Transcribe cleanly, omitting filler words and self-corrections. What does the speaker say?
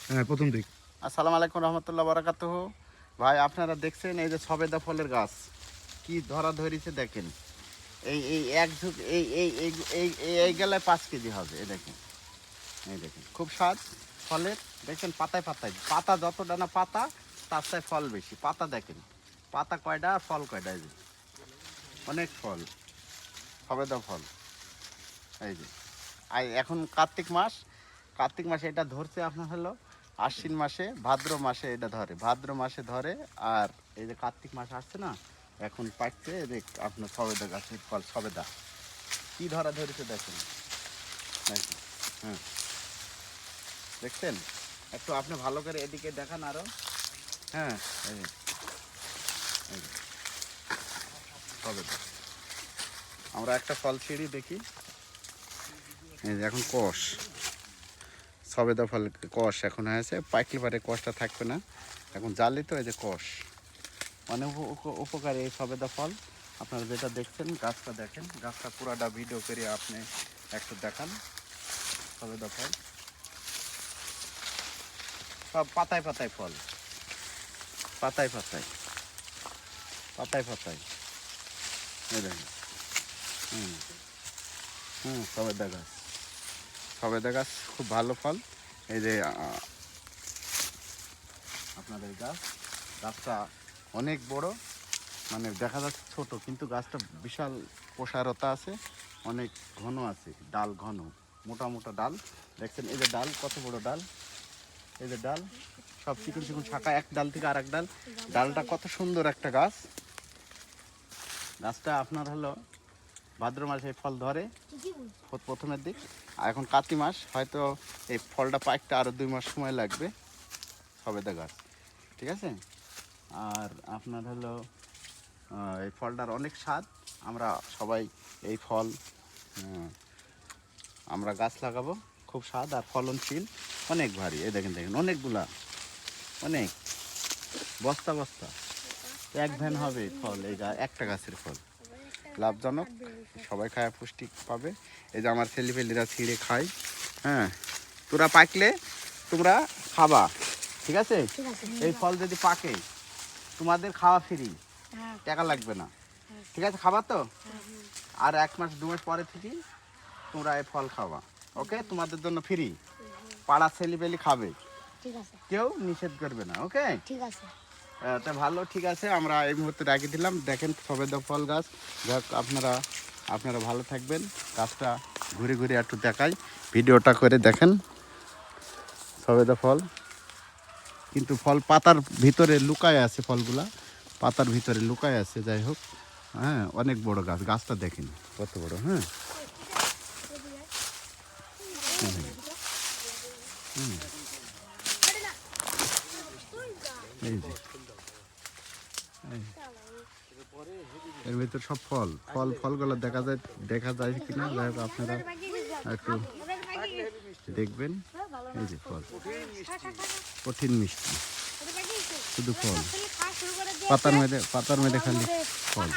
হ্যাঁ প্রথম দিক। আসসালামু আলাইকুম রহমতুল্লাহ বারাকাতুহু। ভাই আপনারা দেখছেন এই যে সবেদা ফলের গাছ কি ধরা ধরেছে দেখেন। এই এই এক ঝুঁক এই এই এই এই এই এই গেলায় 5 কেজি হবে। এই দেখেন খুব স্বাদ ফলের। দেখেন পাতায় পাতায় পাতা যতটা না পাতা তার চাই ফল বেশি। পাতা দেখেন পাতা কয়টা আর ফল কয়টা। এই যে অনেক ফল, সবেদা ফল। এই যে আর এখন কার্তিক মাসে এটা ধরছে আপনার হলো আশ্বিন মাসে, ভাদ্র মাসে এটা ধরে, ভাদ্র মাসে ধরে। আর এই যে কার্তিক মাস আসছে না, এখন পাকছে। এই যে আপনার সবেদা গাছের ফল সবেদা কি ধরা ধরেছে দেখেন। দেখেন হ্যাঁ দেখছেন, একটু আপনি ভালো করে এদিকে দেখান আরো। হ্যাঁ এই যে সবেদা। আমরা একটা ফল ছিঁড়ি দেখি। এই যে এখন কষ সবেদা ফল কষ এখন হয়েছে, পাকলে পারে কষটা থাকবে না। এখন জালি তো এই যে কষ অনেক উপকারী এই সবেদা ফল। আপনারা যেটা দেখছেন গাছটা দেখেন, গাছটা পুরাটা ভিডিও করে আপনি একটু দেখান। সবেদা ফল সব পাতায় পাতায় ফল, পাতায় পাতায় পাতায় পাতায়। এই দেখেন সবেদা গাছ খুব ভালো ফল। এই যে আপনার এই গাছটা অনেক বড়, মানে দেখা যাচ্ছে ছোট কিন্তু গাছটা বিশাল প্রসারতা আছে, অনেক ঘন আছে, ডাল ঘন, মোটা মোটা ডাল। দেখছেন এই যে ডাল কত বড় ডাল, এই যে ডাল সব চিকুন চিকুন শাখা, এক ডাল থেকে আরেক ডাল। ডালটা কত সুন্দর একটা গাছ। গাছটা আপনার হলো ভাদ্র মাসে ফল ধরে প্রথমের দিক। আর এখন কার্তিক মাস, হয়তো এই ফলটা পাকতে আরও 2 মাস সময় লাগবে সবেদা গাছ, ঠিক আছে। আর আপনার হলো এই ফলটার অনেক স্বাদ। আমরা সবাই এই ফল আমরা গাছ লাগাবো, খুব স্বাদ আর ফলনশীল, অনেক ভারী। এই দেখেন দেখেন অনেকগুলা, অনেক বস্তা বস্তা, এক ভ্যান হবে ফল। এই একটা গাছের ফল লাভজনক, সবাই খায় পুষ্টি পাবে। এই যে আমার ছেলেপেলেরা ছিঁড়ে খায়। হ্যাঁ তোরা পাকলে তোমরা খাবা, ঠিক আছে। এই ফল যদি পাকে তোমাদের খাওয়া ফ্রি, টাকা লাগবে না, ঠিক আছে। খাবার তো আর 1 মাস 2 মাস পরে থেকে তোমরা এই ফল খাওয়া, ওকে। তোমাদের জন্য ফ্রি, পাড়ার ছেলেপেলে খাবে, কেউ নিষেধ করবে না, ওকে। তা ভালো, ঠিক আছে। আমরা এই মুহূর্তে রাখি দিলাম। দেখেন সবেদা ফল গাছ, যাক আপনারা ভালো থাকবেন। গাছটা ঘুরে ঘুরে একটু দেখাই, ভিডিওটা করে দেখেন। সবেদা ফল কিন্তু ফল পাতার ভিতরে লুকায় আছে, ফলগুলা পাতার ভিতরে লুকায় আছে। যাই হোক, হ্যাঁ অনেক বড় গাছ, গাছটা দেখেন কত বড়। হ্যাঁ এই যে এর ভিতর সব ফলগুলো দেখা যায় কিনা, যাই হোক আপনারা একটু দেখবেন। এই যে ফল কঠিন মিষ্টি, শুধু ফল, পাতার মধ্যে খালি ফল।